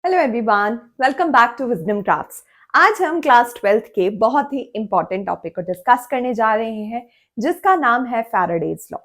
Hello everyone, welcome back to Wisdom Crafts. आज हम class 12th के बहुत ही इंपॉर्टेंट टॉपिक को डिस्कस करने जा रहे हैं जिसका नाम है फैराडेज लॉ।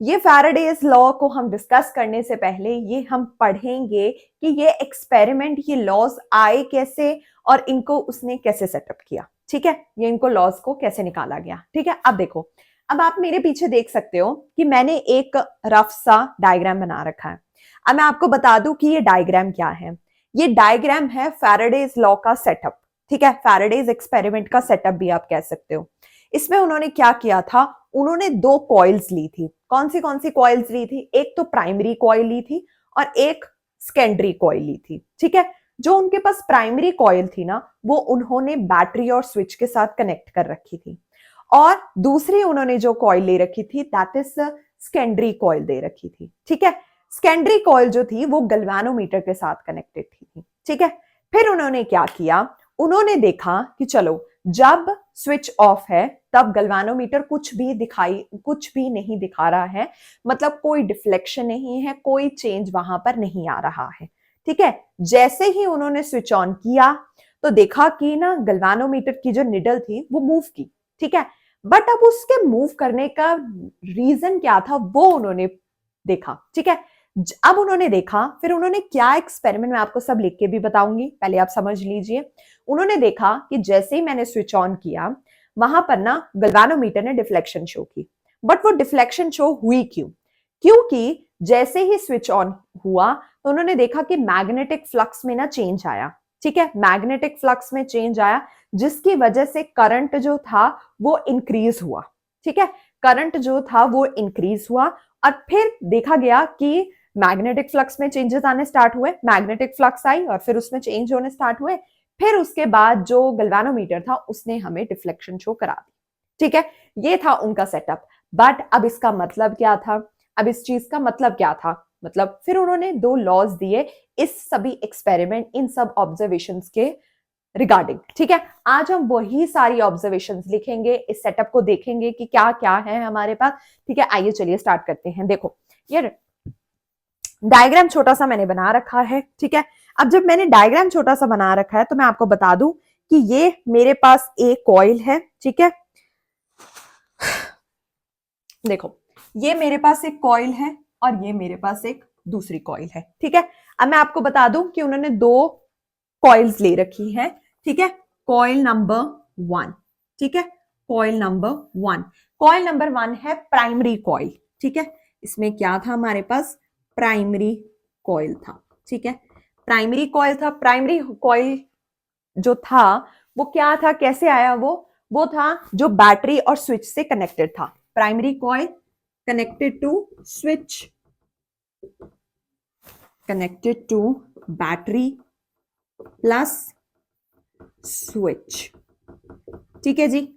ये फैराडेज लॉ को हम डिस्कस करने से पहले ये हम पढ़ेंगे कि ये एक्सपेरिमेंट, ये लॉज आए कैसे और इनको उसने कैसे सेटअप किया। ठीक है, ये इनको लॉज को कैसे निकाला गया। ठीक है, अब देखो, अब आप मेरे पीछे देख सकते हो कि मैंने एक रफ सा डायग्राम बना रखा है। अब मैं आपको बता दूं कि ये डायग्राम क्या है। ये डायग्राम है फैराडेज लॉ का सेटअप। ठीक है, फैराडेज एक्सपेरिमेंट का सेटअप भी आप कह सकते हो। इसमें उन्होंने क्या किया था, उन्होंने दो कॉइल्स ली थी। कौन सी कॉइल्स ली थी? एक तो प्राइमरी कॉइल ली थी और एक सेकेंडरी कॉइल ली थी। ठीक है, जो उनके पास प्राइमरी कॉइल थी ना, वो उन्होंने बैटरी और स्विच के साथ कनेक्ट कर रखी थी, और दूसरी उन्होंने जो कॉइल ले रखी थी दैट इज सेकेंडरी कॉइल दे रखी थी। ठीक है, सेकेंडरी कॉइल जो थी वो गैल्वेनोमीटर के साथ कनेक्टेड थी। ठीक है, फिर उन्होंने क्या किया, उन्होंने देखा कि चलो जब स्विच ऑफ है तब गैल्वेनोमीटर कुछ भी नहीं दिखा रहा है, मतलब कोई डिफ्लेक्शन नहीं है, कोई चेंज वहां पर नहीं आ रहा है। ठीक है, जैसे ही उन्होंने स्विच ऑन किया तो देखा कि ना गैल्वेनोमीटर की जो निडल थी वो मूव की। ठीक है, बट अब उसके मूव करने का रीजन क्या था वो उन्होंने देखा। ठीक है, अब उन्होंने देखा, फिर उन्होंने क्या एक्सपेरिमेंट, मैं आपको सब लिख के भी बताऊंगी, पहले आप समझ लीजिए। उन्होंने देखा कि जैसे ही मैंने स्विच ऑन किया वहां पर ना गैल्वेनोमीटर ने डिफ्लेक्शन शो की। बट वो डिफ्लेक्शन शो हुई क्यों? क्योंकि जैसे ही स्विच ऑन हुआ तो उन्होंने देखा कि मैग्नेटिक फ्लक्स में ना चेंज आया। ठीक है, मैग्नेटिक फ्लक्स में चेंज आया जिसकी वजह से करंट जो था वो इंक्रीज हुआ। ठीक है, करंट जो था वो इंक्रीज हुआ, और फिर देखा गया कि मैग्नेटिक फ्लक्स में चेंजेस आने स्टार्ट हुए, मैग्नेटिक फ्लक्स आई और फिर उसमें चेंज होने स्टार्ट हुए। फिर उसके बाद जो गैल्वेनोमीटर था उसने हमें डिफ्लेक्शन शो करा दी। ठीक है, ये था उनका सेटअप। बट अब इसका मतलब क्या था, अब इस चीज का मतलब क्या था, मतलब फिर उन्होंने दो लॉज दिए इस सभी एक्सपेरिमेंट, इन सब ऑब्जर्वेशंस के रिगार्डिंग। ठीक है, आज हम वही सारी ऑब्जर्वेशंस लिखेंगे, इस सेटअप को देखेंगे कि क्या क्या है हमारे पास। ठीक है, आइए चलिए स्टार्ट करते हैं। देखो, ये डायग्राम छोटा सा मैंने बना रखा है। ठीक है, अब जब मैंने डायग्राम छोटा सा बना रखा है तो मैं आपको बता दूं कि ये मेरे पास एक कॉइल है। ठीक है, देखो, ये मेरे पास एक कॉइल है और ये मेरे पास एक दूसरी कॉइल है। ठीक है, अब मैं आपको बता दूं कि उन्होंने दो कॉइल्स ले रखी है। ठीक है, कॉइल नंबर 1। ठीक है, कॉइल नंबर 1, कॉइल नंबर 1 है प्राइमरी कॉइल। ठीक है, इसमें क्या था हमारे पास, प्राइमरी कॉइल था। ठीक है, प्राइमरी कॉइल था। प्राइमरी कॉइल जो था वो क्या था, कैसे आया वो था जो बैटरी और स्विच से कनेक्टेड था। Primary coil connected to switch, connected to battery plus switch. ठीक है जी,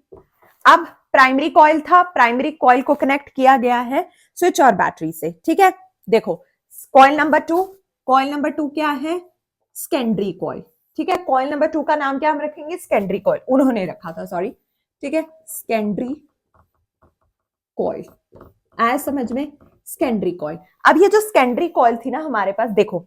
अब प्राइमरी कॉइल था, प्राइमरी कॉइल को कनेक्ट किया गया है स्विच और बैटरी से। ठीक है, देखो, कॉइल नंबर 2, कॉइल नंबर 2 क्या है, सेकेंडरी कॉइल। ठीक है, कॉइल नंबर 2 का नाम क्या हम रखेंगे, सेकेंडरी कॉइल, उन्होंने रखा था, सॉरी। ठीक है, सेकेंडरी कॉइल आया समझ में, सेकेंडरी कॉइल। अब ये जो सेकेंडरी कॉइल थी ना हमारे पास, देखो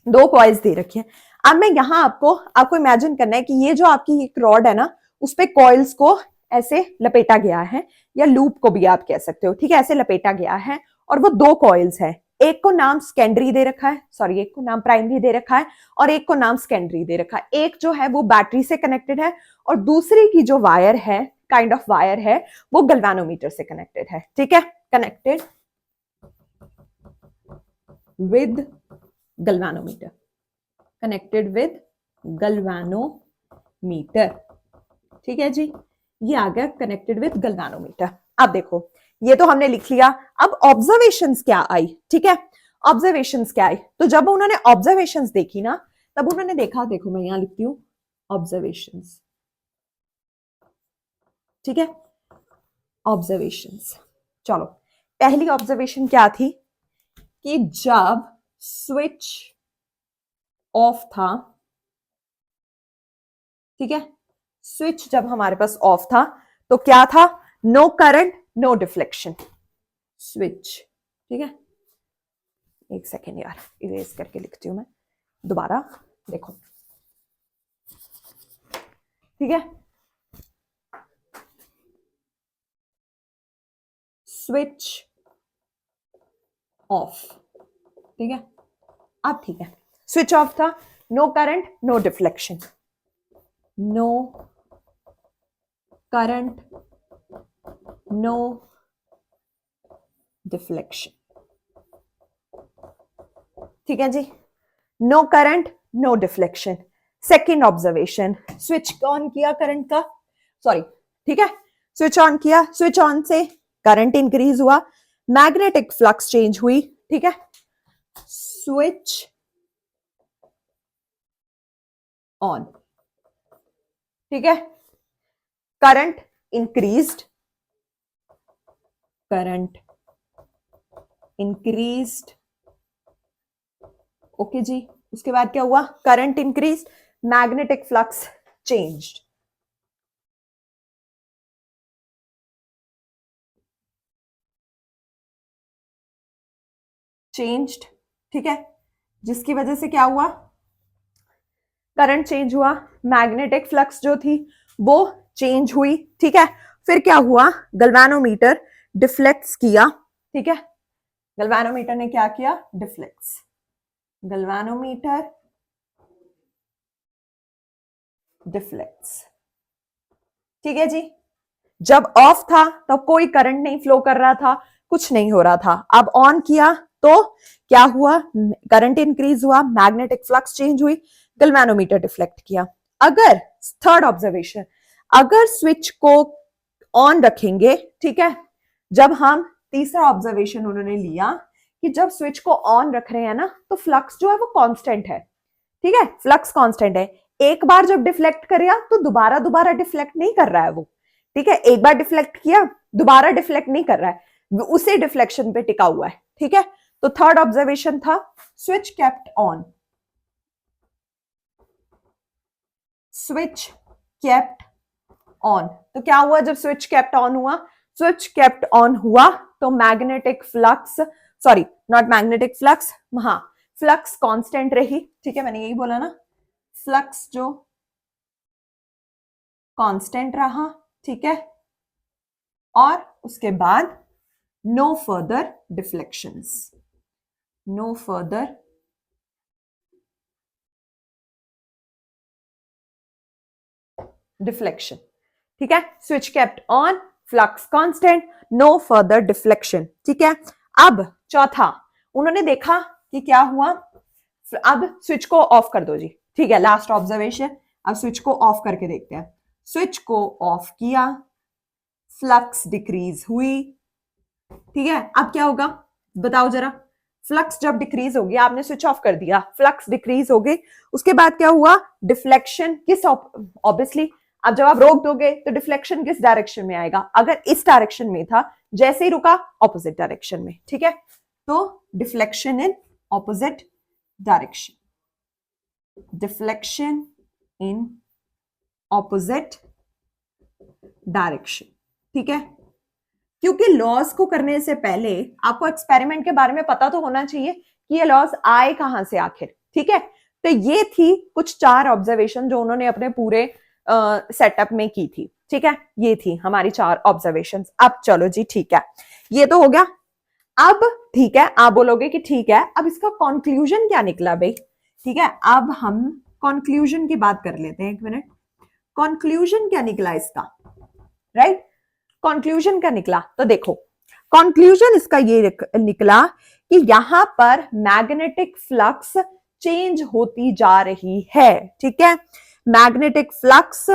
दो कॉइल्स दे रखी है। अब मैं यहां आपको इमेजिन करना है कि ये जो आपकी एक रॉड है ना, उस पे कॉइल्स को ऐसे लपेटा गया है, या लूप को भी आप कह सकते हो। ठीक है, ऐसे लपेटा गया है और वो दो कॉइल्स है। एक को नाम सेकेंडरी दे रखा है, सॉरी, एक को नाम प्राइमरी दे रखा है और एक को नाम सेकेंडरी दे रखा है। एक जो है वो बैटरी से कनेक्टेड है और दूसरी की जो वायर है, काइंड ऑफ वायर है, वो गैल्वेनोमीटर से कनेक्टेड है। ठीक है, connected with galvanometer, connected with galvanometer. ठीक है जी, ये आ गया कनेक्टेड विद गैल्वेनोमीटर। अब देखो, ये तो हमने लिख लिया। अब ऑब्जर्वेशंस क्या आई? ठीक है, ऑब्जर्वेशंस क्या आई, तो जब उन्होंने ऑब्जर्वेशंस देखी ना, तब उन्होंने देखा, देखो मैं यहां लिखती हूं ऑब्जर्वेशंस। ठीक है, ऑब्जर्वेशंस, चलो, पहली ऑब्जर्वेशन क्या थी कि जब स्विच ऑफ था, ठीक है, स्विच जब हमारे पास ऑफ था तो क्या था, no current, no deflection, switch. ठीक है, एक सेकेंड यार, इरेज करके लिखती हूं मैं। दोबारा देखो, ठीक है, स्विच ऑफ, ठीक है, अब ठीक है, स्विच ऑफ था, no current no deflection, no current no deflection, ठीक है जी, no current no deflection. Second observation, switch on किया करंट का, सॉरी, ठीक है, स्विच ऑन किया, स्विच ऑन से करंट इंक्रीज हुआ, मैग्नेटिक फ्लक्स चेंज हुई, ठीक है, स्विच ऑन, ठीक है, current increased, current increased, okay जी, उसके बाद क्या हुआ, current increase, magnetic flux changed, changed, ठीक है, जिसकी वजह से क्या हुआ, करंट चेंज हुआ, मैग्नेटिक फ्लक्स जो थी वो चेंज हुई, ठीक है, फिर क्या हुआ, गैल्वेनोमीटर डिफ्लेक्ट्स किया, ठीक है, गैल्वेनोमीटर ने क्या किया, डिफ्लेक्ट्स, गैल्वेनोमीटर डिफ्लेक्ट्स, ठीक है जी, जब ऑफ था तब तो कोई करंट नहीं फ्लो कर रहा था, कुछ नहीं हो रहा था, अब ऑन किया तो क्या हुआ, करंट इंक्रीज हुआ, मैग्नेटिक फ्लक्स चेंज हुई, गैल्वेनोमीटर डिफ्लेक्ट किया। अगर थर्ड ऑब्जर्वेशन, अगर स्विच को ऑन रखेंगे, ठीक है, जब हम तीसरा ऑब्जर्वेशन उन्होंने लिया कि जब स्विच को ऑन रख रहे हैं ना तो फ्लक्स जो है वो कांस्टेंट है, ठीक है, फ्लक्स कांस्टेंट है, एक बार जब डिफ्लेक्ट करिया तो दोबारा दोबारा डिफ्लेक्ट नहीं कर रहा है वो, ठीक है, एक बार डिफ्लेक्ट किया दोबारा डिफ्लेक्ट नहीं कर रहा है, उसी डिफ्लेक्शन पे टिका हुआ है, ठीक है, तो थर्ड ऑब्जर्वेशन था switch kept on, switch kept on, तो क्या हुआ जब स्विच केप्ट ऑन हुआ, स्विच केप्ट ऑन हुआ तो magnetic flux, sorry not magnetic flux, हाँ फ्लक्स कांस्टेंट रही, ठीक है, मैंने यही बोला ना, फ्लक्स जो कांस्टेंट रहा, ठीक है, और उसके बाद no further deflections, no further deflection, ठीक है, switch kept on, flux constant, no further deflection, ठीक है। अब चौथा, उन्होंने देखा कि क्या हुआ, अब स्विच को ऑफ कर दो जी, ठीक है, लास्ट ऑब्जर्वेशन, अब स्विच को ऑफ करके देखते हैं, स्विच को ऑफ किया, फ्लक्स डिक्रीज हुई, ठीक है, अब क्या होगा बताओ जरा, फ्लक्स जब डिक्रीज होगी, आपने स्विच ऑफ कर दिया, फ्लक्स डिक्रीज हो गई, उसके बाद क्या हुआ, डिफ्लेक्शन किस, ऑब्वियसली अब जब आप रोक दोगे तो डिफ्लेक्शन किस डायरेक्शन में आएगा, अगर इस डायरेक्शन में था, जैसे ही रुका ऑपोजिट डायरेक्शन में, ठीक है, तो deflection in opposite direction, deflection in opposite direction, ठीक है, क्योंकि लॉस को करने से पहले आपको एक्सपेरिमेंट के बारे में पता तो होना चाहिए कि ये लॉस आए कहां से आखिर, ठीक है, तो ये थी कुछ 4 ऑब्जर्वेशन जो उन्होंने अपने पूरे सेटअप में की थी, ठीक है, ये थी हमारी 4 ऑब्जर्वेशन। अब चलो जी ठीक है, ये तो हो गया, अब ठीक है, आप बोलोगे कि ठीक है, अब इसका कंक्लूजन क्या निकला भाई, ठीक है, अब हम कंक्लूजन की बात कर लेते हैं, एक मिनट, कंक्लूजन क्या निकला इसका, राइट, कंक्लूजन क्या निकला, तो देखो कंक्लूजन इसका ये निकला कि यहां पर मैग्नेटिक फ्लक्स चेंज होती जा रही है, ठीक है, मैग्नेटिक फ्लक्स,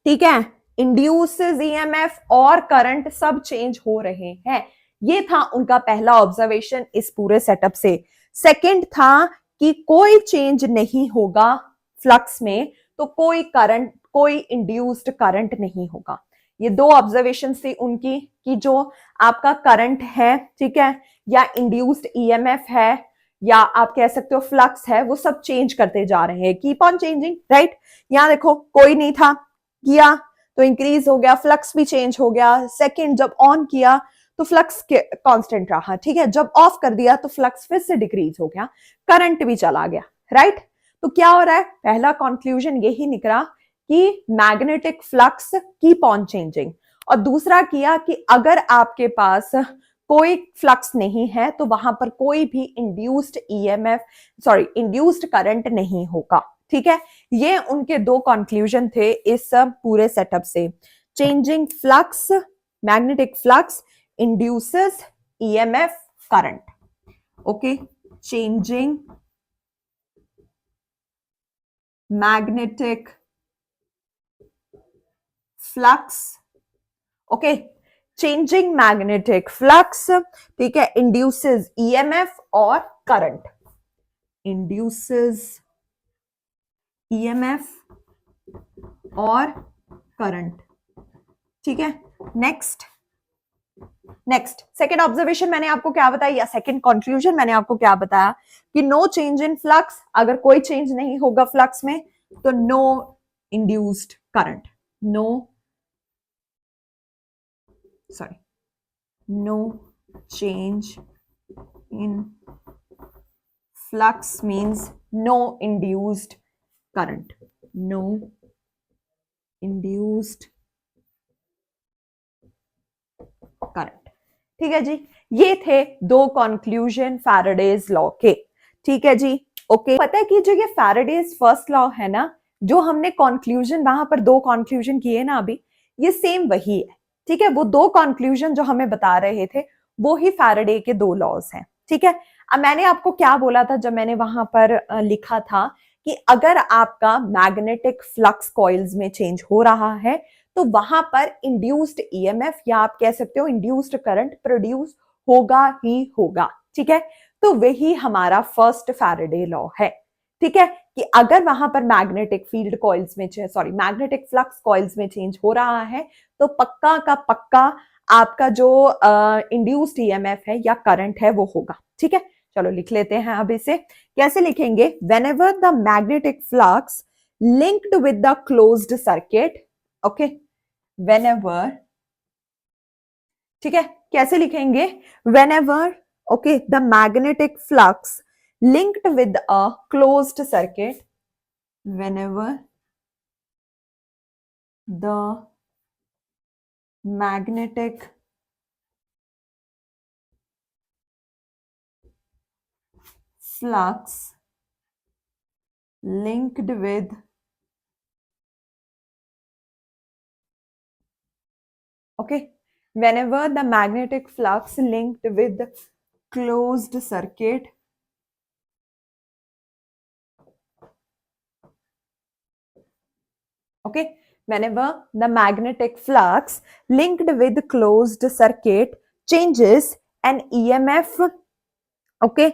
ठीक है, इंड्यूसेस ईएमएफ और करंट सब चेंज हो रहे हैं, ये था उनका पहला ऑब्जर्वेशन इस पूरे सेटअप से। सेकंड था कि कोई चेंज नहीं होगा फ्लक्स में, तो कोई करंट, कोई इंड्यूस्ड करंट नहीं होगा, ये 2 ऑब्जर्वेशन थी उनकी कि जो आपका करंट है, ठीक है, या इंड्यूस्ड ईएमएफ है, या आप कह सकते हो फ्लक्स है, वो सब चेंज करते जा रहे हैं, कीप ऑन चेंजिंग, राइट, यहां देखो कोई नहीं था, किया तो इंक्रीज हो गया, फ्लक्स भी चेंज हो गया, सेकंड जब ऑन किया तो फ्लक्स कांस्टेंट रहा, ठीक है। जब ऑफ कर दिया तो फ्लक्स फिर से डिक्रीज हो गया, करंट भी चला गया, राइट। तो क्या हो रहा है, पहला कंक्लूजन यही निकला कि magnetic flux keep on changing, और दूसरा किया कि अगर आपके पास कोई फ्लक्स नहीं है तो वहां पर कोई भी इंड्यूस्ड ईएमएफ इंड्यूस्ड करंट नहीं होगा, ठीक है। ये उनके दो कंक्लूजन थे इस पूरे सेटअप से। Changing flux, magnetic flux induces EMF current, okay. Changing magnetic flux, okay, changing magnetic flux, ठीक है, इंड्यूसेस ईएमएफ और करंट, इंड्यूसेस ईएमएफ और करंट, ठीक है। नेक्स्ट सेकेंड ऑब्जर्वेशन मैंने आपको क्या बताया, या सेकेंड कंक्लूजन मैंने आपको क्या बताया कि नो चेंज इन फ्लक्स, अगर कोई चेंज नहीं होगा फ्लक्स में तो नो इंड्यूस्ड करंट, नो change in flux means no induced current, no induced current, ठीक है जी। ये थे दो कंक्लूजन फैराडेज लॉ के, ठीक है जी, ओके। पता है कि जो ये फैराडेज फर्स्ट लॉ है ना, जो हमने कंक्लूजन वहां पर दो कंक्लूजन किए ना अभी, ये सेम वही है, ठीक है। वो दो कंक्लूजन जो हमें बता रहे थे वो ही फैराडे के दो लॉज हैं, ठीक है। अब मैंने आपको क्या बोला था जब मैंने वहां पर लिखा था कि अगर आपका मैग्नेटिक फ्लक्स कॉइल्स में चेंज हो रहा है तो वहां पर इंड्यूस्ड ईएमएफ या आप कह सकते हो इंड्यूस्ड करंट प्रोड्यूस होगा ही होगा, ठीक है। तो वही हमारा फर्स्ट फैराडे लॉ है, ठीक है, कि अगर वहां पर मैग्नेटिक फील्ड कॉइल्स में मैग्नेटिक फ्लक्स कॉइल्स में चेंज हो रहा है तो पक्का का पक्का आपका जो इंड्यूस्ड ईएमएफ है या करंट है वो होगा, ठीक है। चलो लिख लेते हैं अब इसे, कैसे लिखेंगे, whenever the magnetic flux linked with the closed circuit, okay, whenever, ठीक है, कैसे लिखेंगे, whenever, okay, the magnetic flux linked with a closed circuit, whenever the magnetic flux linked with okay, whenever the magnetic flux linked with closed circuit okay, whenever the magnetic flux linked with closed circuit changes, an EMF okay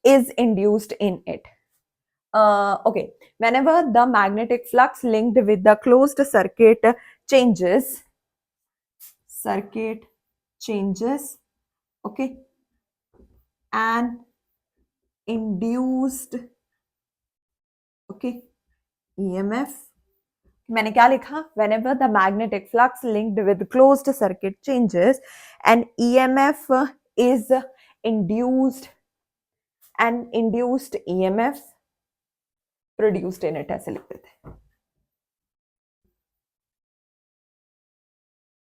is induced in it. Okay, whenever the magnetic flux linked with the closed circuit changes, okay, and induced okay EMF, मैंने क्या लिखा, whenever the magnetic flux linked with closed circuit changes and EMF is induced, and induced EMF produced in it, ऐसे लिख देते,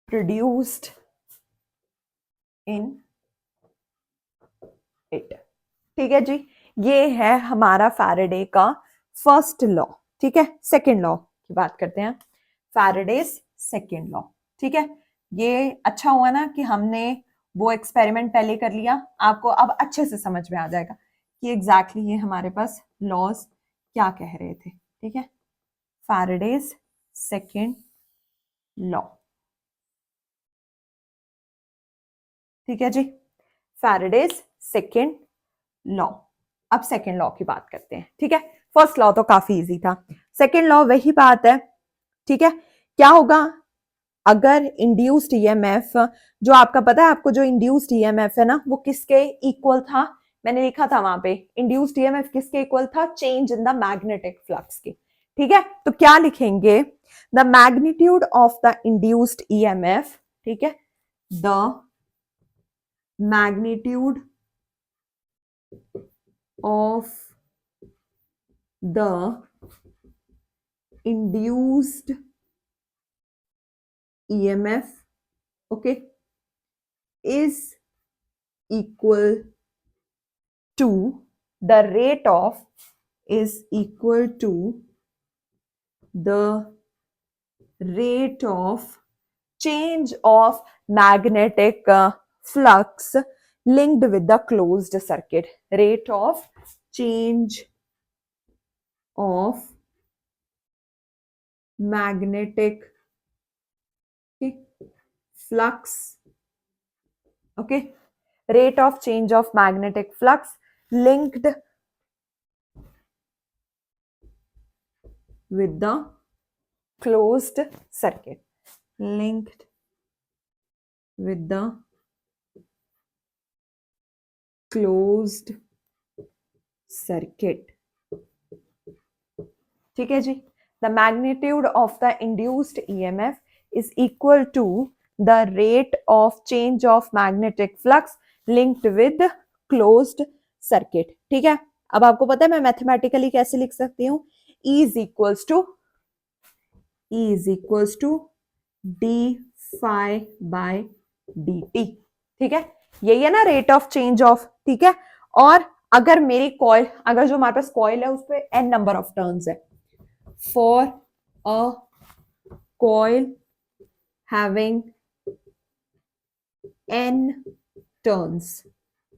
produced in it, ठीक है जी। ये है हमारा फैराडे का फर्स्ट लॉ, ठीक है। सेकेंड लॉ की बात करते हैं, फैराडेज सेकेंड लॉ, ठीक है। ये अच्छा हुआ ना कि हमने वो एक्सपेरिमेंट पहले कर लिया, आपको अब अच्छे से समझ में आ जाएगा कि एग्जैक्टली ये हमारे पास लॉज क्या कह रहे थे, ठीक है। फैराडेज सेकेंड लॉ, ठीक है जी, फैराडेज सेकेंड लॉ। अब सेकेंड लॉ की बात करते हैं, ठीक है। फर्स्ट लॉ तो काफी इजी था, सेकेंड लॉ वही बात है, ठीक है। क्या होगा, अगर इंड्यूस्ड ईएमएफ, जो आपका पता है आपको, जो इंड्यूस्ड ईएमएफ है ना वो किसके इक्वल था, मैंने लिखा था वहां पे, इंड्यूस्ड ईएमएफ किसके इक्वल था, change in the magnetic flux के, ठीक है। तो क्या लिखेंगे, the magnitude of the induced EMF, ठीक है, the magnitude of the induced EMF, okay, is equal to the rate of change of magnetic flux linked with the closed circuit. Rate of change of magnetic flux, okay, rate of change of magnetic flux linked with the closed circuit, linked with the closed circuit. ठीक है जी. The magnitude of the induced EMF is equal to the rate of change of magnetic flux linked with closed circuit. ठीक है. अब आपको पता है मैं mathematically कैसे लिख सकती हूँ. E is equals to d phi by dt. ठीक है. यही है ना रेट ऑफ चेंज ऑफ. ठीक है. और अगर मेरी कॉइल, अगर जो हमारे पास कॉइल है उस पर n नंबर ऑफ टर्न्स है, for a coil having n turns,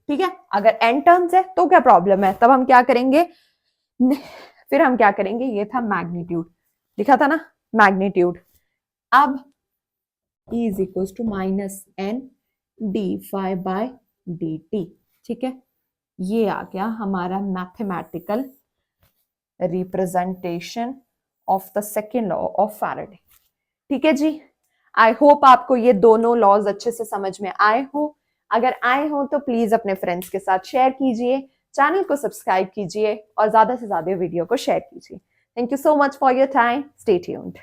ठीक है. अगर n टर्न्स है तो क्या प्रॉब्लम है, तब हम क्या करेंगे, फिर हम क्या करेंगे, ये था मैग्नीट्यूड, लिखा था ना मैग्नीट्यूड. अब E is equals to minus n d phi by dt. ठीक है. ये आ गया हमारा mathematical representation of the second law of Faraday. ठीक है जी. आई होप आपको ये दोनों लॉज अच्छे से समझ में आए हो. अगर आए हो तो प्लीज अपने फ्रेंड्स के साथ शेयर कीजिए, चैनल को सब्सक्राइब कीजिए और ज्यादा से ज्यादा वीडियो को शेयर कीजिए. Thank you so much for your time. Stay tuned.